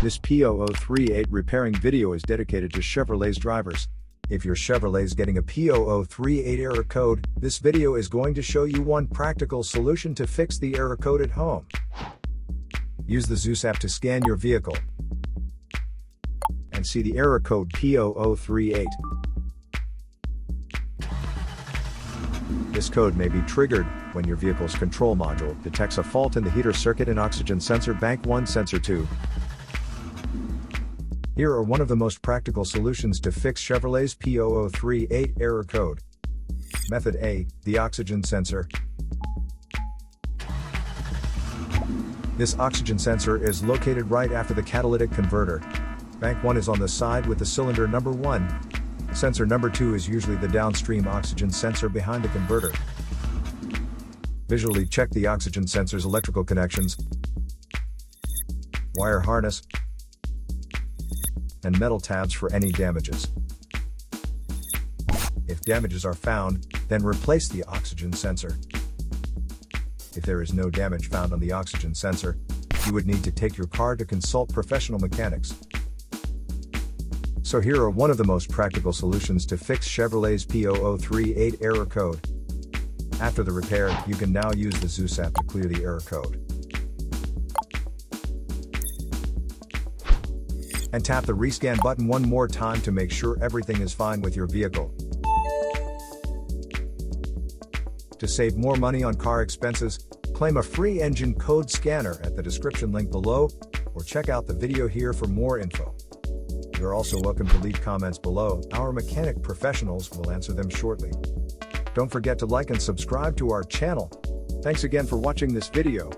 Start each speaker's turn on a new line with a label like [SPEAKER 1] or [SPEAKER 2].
[SPEAKER 1] This P0038 repairing video is dedicated to Chevrolet's drivers. If your Chevrolet is getting a P0038 error code, this video is going to show you one practical solution to fix the error code at home. Use the Zeus app to scan your vehicle and see the error code P0038. This code may be triggered when your vehicle's control module detects a fault in the heater circuit and oxygen sensor bank 1 sensor 2. Here are one of the most practical solutions to fix Chevrolet's P0038 error code. Method A, the oxygen sensor. This oxygen sensor is located right after the catalytic converter. Bank 1 is on the side with the cylinder number 1. Sensor number 2 is usually the downstream oxygen sensor behind the converter. Visually check the oxygen sensor's electrical connections, wire harness, and metal tabs for any damages. If damages are found, then replace the oxygen sensor. If there is no damage found on the oxygen sensor, you would need to take your car to consult professional mechanics. So here are one of the most practical solutions to fix Chevrolet's P0038 error code. After the repair, you can now use the Zeus app to clear the error code. And tap the rescan button one more time to make sure everything is fine with your vehicle. To save more money on car expenses, claim a free engine code scanner at the description link below, or check out the video here for more info. You're also welcome to leave comments below. Our mechanic professionals will answer them shortly. Don't forget to like and subscribe to our channel. Thanks again for watching this video.